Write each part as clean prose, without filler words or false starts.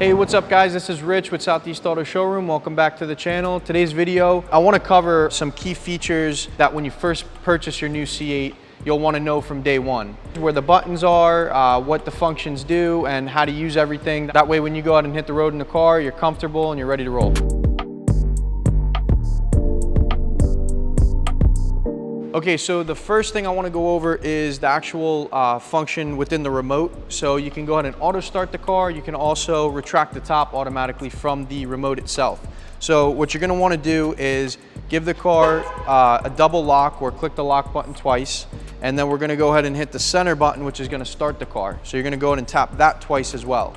Hey, what's up guys? This is Rich with Southeast Auto Showroom. Welcome back to the channel. Today's video, I want to cover some key features that when you first purchase your new C8, you'll want to know from day one. Where the buttons are, what the functions do, and how to use everything. That way when you go out and hit the road in the car, you're comfortable and you're ready to roll. Okay, so the first thing I want to go over is the actual function within the remote. So you can go ahead and auto start the car. You can also retract the top automatically from the remote itself. So what you're going to want to do is give the car a double lock or click the lock button twice. And then we're going to go ahead and hit the center button, which is going to start the car. So you're going to go ahead and tap that twice as well.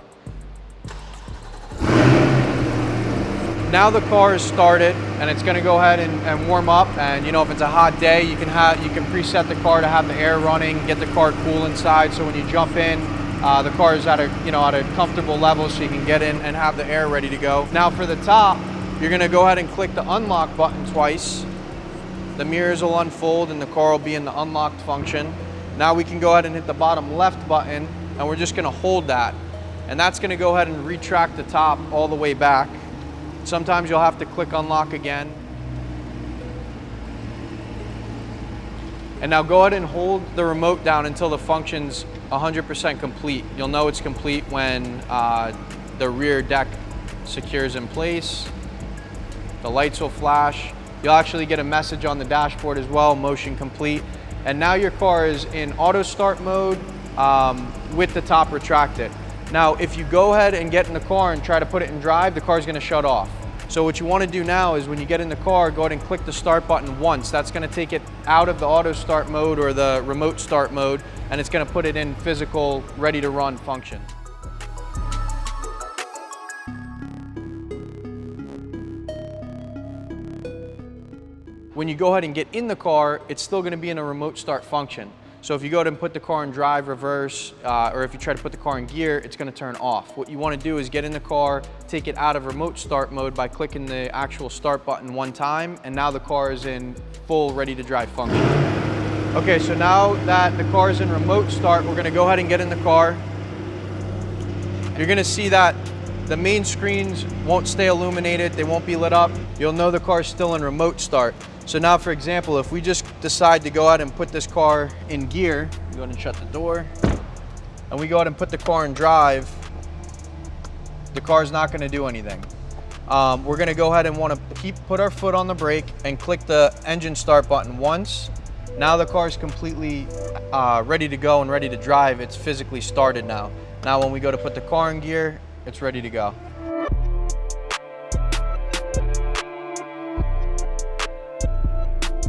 Now the car is started and it's going to go ahead and warm up, and you know, if it's a hot day, you can preset the car to have the air running, get the car cool inside, so when you jump in, the car is at a comfortable level, so you can get in and have the air ready to go. Now for the top, you're going to go ahead and click the unlock button twice. The mirrors will unfold and the car will be in the unlocked function. Now we can go ahead and hit the bottom left button, and we're just going to hold that, and that's going to go ahead and retract the top all the way back. Sometimes you'll have to click unlock again. And now go ahead and hold the remote down until the function's 100% complete. You'll know it's complete when the rear deck secures in place. The lights will flash. You'll actually get a message on the dashboard as well, motion complete. And now your car is in auto start mode with the top retracted. Now, if you go ahead and get in the car and try to put it in drive, the car's gonna shut off. So what you wanna do now is when you get in the car, go ahead and click the start button once. That's gonna take it out of the auto start mode or the remote start mode, and it's gonna put it in physical, ready to run function. When you go ahead and get in the car, it's still gonna be in a remote start function. So if you go ahead and put the car in drive, reverse, or if you try to put the car in gear, it's gonna turn off. What you wanna do is get in the car, take it out of remote start mode by clicking the actual start button one time, and now the car is in full ready to drive function. Okay, so now that the car is in remote start, we're gonna go ahead and get in the car. You're gonna see that the main screens won't stay illuminated, they won't be lit up. You'll know the car is still in remote start. So now, for example, if we just decide to go ahead and put this car in gear, go ahead and shut the door, and we go ahead and put the car in drive, the car's not gonna do anything. We're gonna go ahead and wanna put our foot on the brake and click the engine start button once. Now the car's completely ready to go and ready to drive. It's physically started now. Now when we go to put the car in gear, it's ready to go.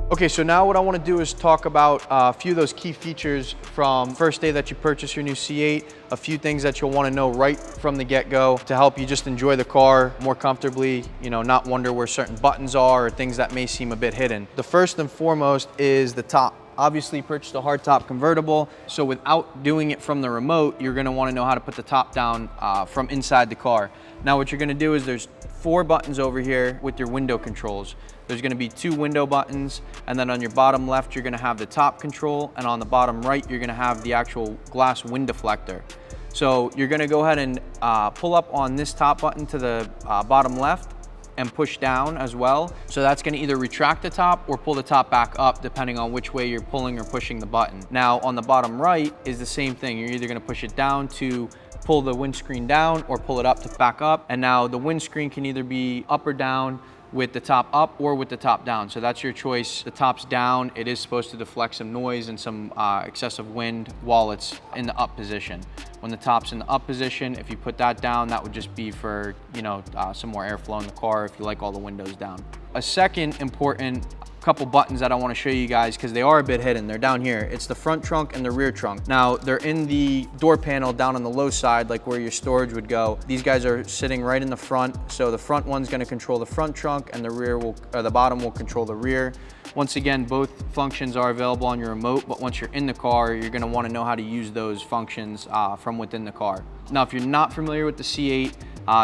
Okay, so now what I want to do is talk about a few of those key features from first day that you purchase your new C8, a few things that you'll want to know right from the get-go to help you just enjoy the car more comfortably, you know, not wonder where certain buttons are or things that may seem a bit hidden. The first and foremost is the top. Obviously, you purchased a hardtop convertible, so without doing it from the remote, you're going to want to know how to put the top down from inside the car. Now what you're going to do is there's 4 buttons over here with your window controls. There's going to be 2 window buttons, and then on your bottom left you're going to have the top control, and on the bottom right you're going to have the actual glass wind deflector. So you're going to go ahead and pull up on this top button to the bottom left and push down as well. So that's gonna either retract the top or pull the top back up depending on which way you're pulling or pushing the button. Now on the bottom right is the same thing. You're either gonna push it down to pull the windscreen down or pull it up to back up. And now the windscreen can either be up or down with the top up or with the top down. So that's your choice. The top's down. It is supposed to deflect some noise and some excessive wind while it's in the up position. When the top's in the up position, if you put that down, that would just be for, you know, some more airflow in the car if you like all the windows down. A second important couple buttons that I want to show you guys because they are a bit hidden. They're down here. It's the front trunk and the rear trunk. Now they're in the door panel down on the low side, like where your storage would go. These guys are sitting right in the front. So the front one's going to control the front trunk and the rear will, or the bottom will control the rear. Once again, both functions are available on your remote, but once you're in the car, you're going to want to know how to use those functions from within the car. Now, if you're not familiar with the C8,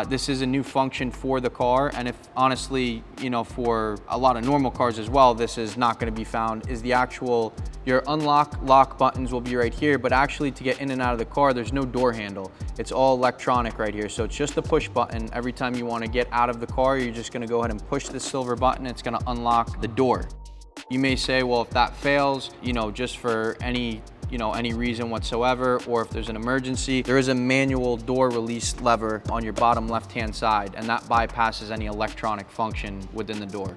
This is a new function for the car, and if honestly, you know, for a lot of normal cars as well, this is not going to be found, is the actual, your unlock, lock buttons will be right here, but actually to get in and out of the car, there's no door handle. It's all electronic right here, so it's just a push button. Every time you want to get out of the car, you're just going to go ahead and push this silver button. It's going to unlock the door. You may say, well, if that fails, you know, just for any reason whatsoever, or if there's an emergency, there is a manual door release lever on your bottom left-hand side, and that bypasses any electronic function within the door.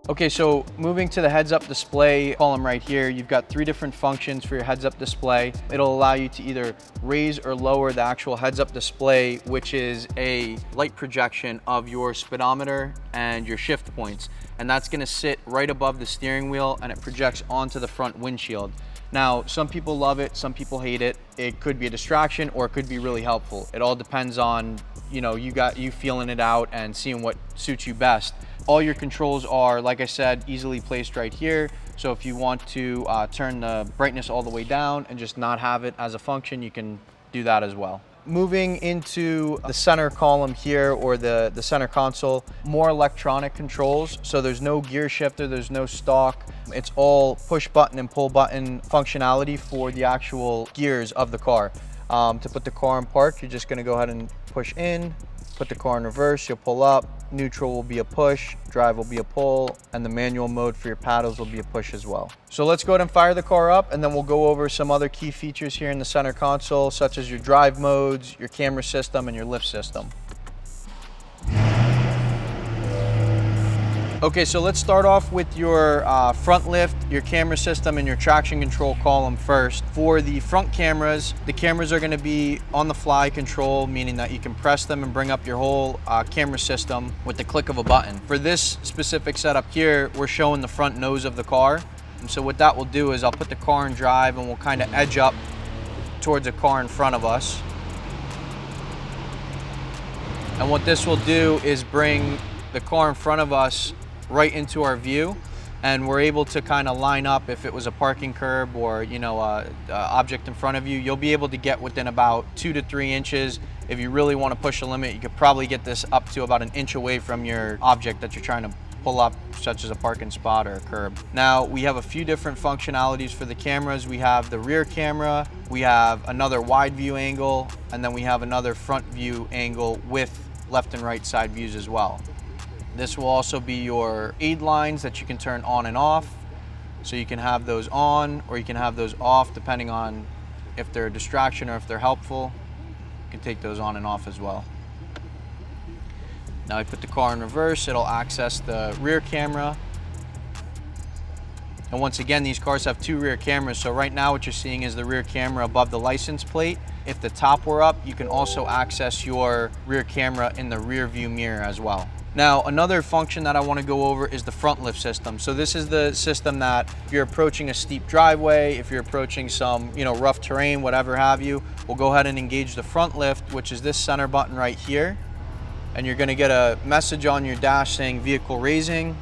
Okay, so moving to the heads-up display column right here, you've got 3 different functions for your heads-up display. It'll allow you to either raise or lower the actual heads-up display, which is a light projection of your speedometer and your shift points. And that's gonna sit right above the steering wheel, and it projects onto the front windshield. Now, some people love it, some people hate it. It could be a distraction, or it could be really helpful. It all depends on, you know, you feeling it out and seeing what suits you best. All your controls are, like I said, easily placed right here. So if you want to turn the brightness all the way down and just not have it as a function, you can do that as well. Moving into the center column here, or the center console, more electronic controls. So there's no gear shifter, there's no stalk. It's all push button and pull button functionality for the actual gears of the car. To put the car in park, you're just gonna go ahead and push in, put the car in reverse, you'll pull up, neutral will be a push, drive will be a pull, and the manual mode for your paddles will be a push as well. So let's go ahead and fire the car up, and then we'll go over some other key features here in the center console, such as your drive modes, your camera system, and your lift system. Okay, so let's start off with your front lift, your camera system, and your traction control column first. For the front cameras, the cameras are gonna be on the fly control, meaning that you can press them and bring up your whole camera system with the click of a button. For this specific setup here, we're showing the front nose of the car. And so what that will do is I'll put the car in drive, and we'll kind of edge up towards a car in front of us. And what this will do is bring the car in front of us right into our view, and we're able to kind of line up. If it was a parking curb or, you know, a object in front of you, you'll be able to get within about 2 to 3 inches. If you really want to push a limit, you could probably get this up to about 1 inch away from your object that you're trying to pull up, such as a parking spot or a curb. Now, we have a few different functionalities for the cameras. We have the rear camera, we have another wide view angle, and then we have another front view angle with left and right side views as well. This will also be your aid lines that you can turn on and off. So you can have those on, or you can have those off, depending on if they're a distraction or if they're helpful. You can take those on and off as well. Now I put the car in reverse, it'll access the rear camera. And once again, these cars have 2 rear cameras. So right now what you're seeing is the rear camera above the license plate. If the top were up, you can also access your rear camera in the rear view mirror as well. Now, another function that I want to go over is the front lift system. So this is the system that if you're approaching a steep driveway, if you're approaching some, you know, rough terrain, whatever have you, we'll go ahead and engage the front lift, which is this center button right here. And you're going to get a message on your dash saying vehicle raising.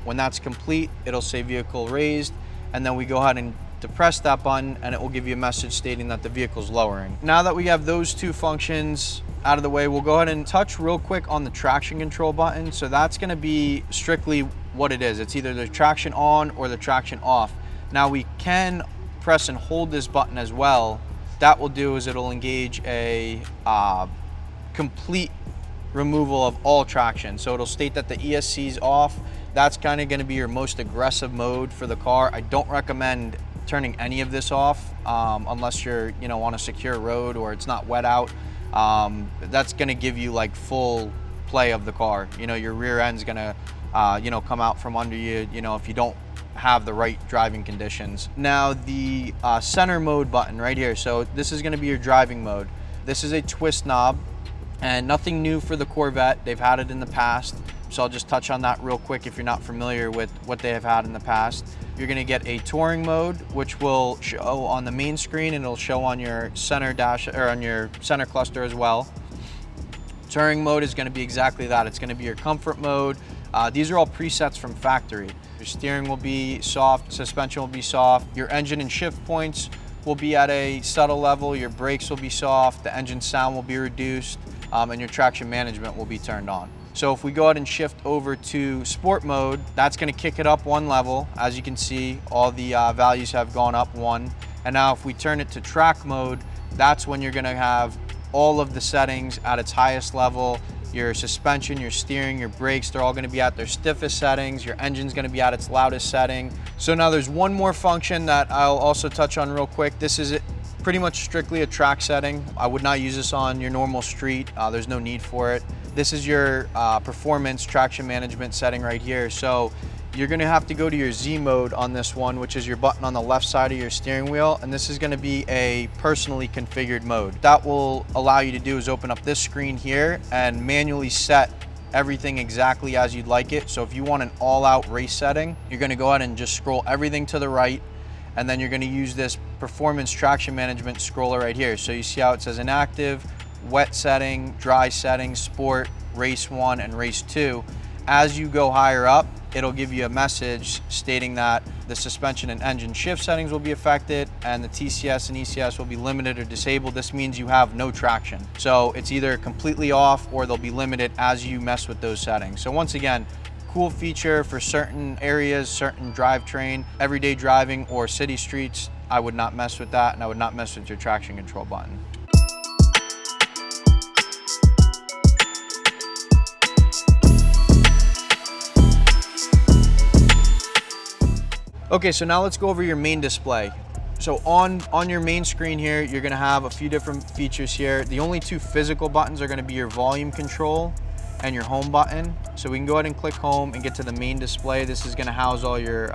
When that's complete, it'll say vehicle raised, and then we go ahead and depress that button, and it will give you a message stating that the vehicle's lowering. Now that we have those 2 functions out of the way, we'll go ahead and touch real quick on the traction control button. So that's gonna be strictly what it is. It's either the traction on or the traction off. Now we can press and hold this button as well. That will do is it'll engage a complete removal of all traction. So it'll state that the ESC is off. That's kind of gonna be your most aggressive mode for the car. I don't recommend turning any of this off unless you're, you know, on a secure road or it's not wet out. That's gonna give you like full play of the car. You know, your rear end's gonna, you know, come out from under you, you know, if you don't have the right driving conditions. Now the center mode button right here. So this is gonna be your driving mode. This is a twist knob, and nothing new for the Corvette. They've had it in the past. So I'll just touch on that real quick if you're not familiar with what they have had in the past. You're gonna get a touring mode, which will show on the main screen, and it'll show on your center dash, or on your center cluster as well. Touring mode is gonna be exactly that. It's gonna be your comfort mode. These are all presets from factory. Your steering will be soft, suspension will be soft. Your engine and shift points will be at a subtle level. Your brakes will be soft, the engine sound will be reduced, and your traction management will be turned on. So if we go ahead and shift over to sport mode, that's gonna kick it up one level. As you can see, all the values have gone up one. And now if we turn it to track mode, that's when you're gonna have all of the settings at its highest level. Your suspension, your steering, your brakes, they're all gonna be at their stiffest settings. Your engine's gonna be at its loudest setting. So now there's one more function that I'll also touch on real quick. This is pretty much strictly a track setting. I would not use this on your normal street. There's no need for it. This is your performance traction management setting right here. So you're gonna have to go to your Z mode on this one, which is your button on the left side of your steering wheel. And this is gonna be a personally configured mode. That will allow you to do is open up this screen here and manually set everything exactly as you'd like it. So if you want an all-out race setting, you're gonna go ahead and just scroll everything to the right, and then you're gonna use this performance traction management scroller right here. So you see how it says inactive, wet setting, dry setting, sport, race 1, and race 2. As you go higher up, it'll give you a message stating that the suspension and engine shift settings will be affected and the TCS and ECS will be limited or disabled. This means you have no traction. So it's either completely off or they'll be limited as you mess with those settings. So once again, cool feature for certain areas, certain drivetrain, everyday driving or city streets. I would not mess with that, and I would not mess with your traction control button. Okay, so now let's go over your main display. So on your main screen here, you're gonna have a few different features here. The only two physical buttons are gonna be your volume control and your home button. So we can go ahead and click home and get to the main display. This is gonna house all your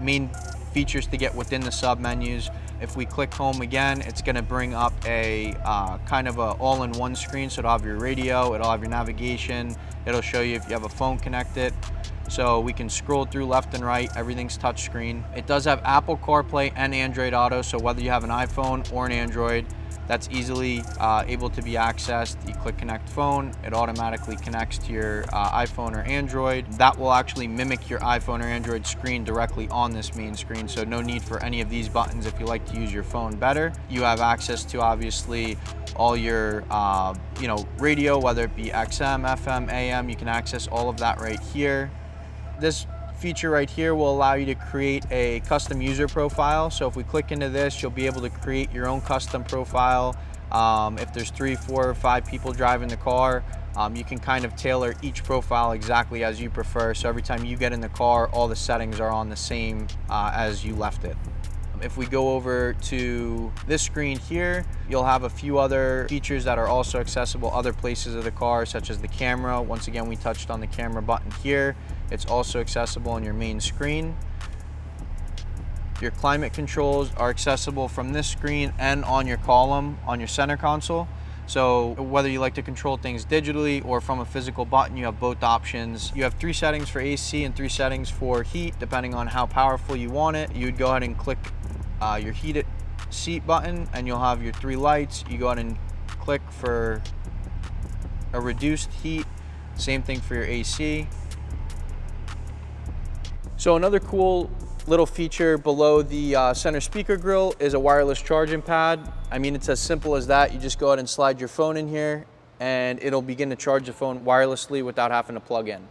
main features to get within the sub menus. If we click home again, it's gonna bring up a kind of a all-in-one screen. So it'll have your radio, it'll have your navigation, it'll show you if you have a phone connected. So we can scroll through left and right, everything's touchscreen. It does have Apple CarPlay and Android Auto, so whether you have an iPhone or an Android, that's easily able to be accessed. You click connect phone, it automatically connects to your iPhone or Android. That will actually mimic your iPhone or Android screen directly on this main screen, so no need for any of these buttons if you like to use your phone better. You have access to obviously all your radio, whether it be XM, FM, AM, you can access all of that right here. This feature right here will allow you to create a custom user profile. So if we click into this, you'll be able to create your own custom profile. If there's 3, 4, or 5 people driving the car, you can kind of tailor each profile exactly as you prefer. So every time you get in the car, all the settings are on the same as you left it. If we go over to this screen here, you'll have a few other features that are also accessible other places of the car, such as the camera. Once again, we touched on the camera button here. It's also accessible on your main screen. Your climate controls are accessible from this screen and on your column on your center console. So whether you like to control things digitally or from a physical button, you have both options. You have 3 settings for AC and 3 settings for heat, depending on how powerful you want it. You'd go ahead and click your heated seat button and you'll have your 3 lights. You go ahead and click for a reduced heat, same thing for your AC. So another cool little feature below the center speaker grille is a wireless charging pad. I mean, it's as simple as that. You just go ahead and slide your phone in here and it'll begin to charge the phone wirelessly without having to plug in.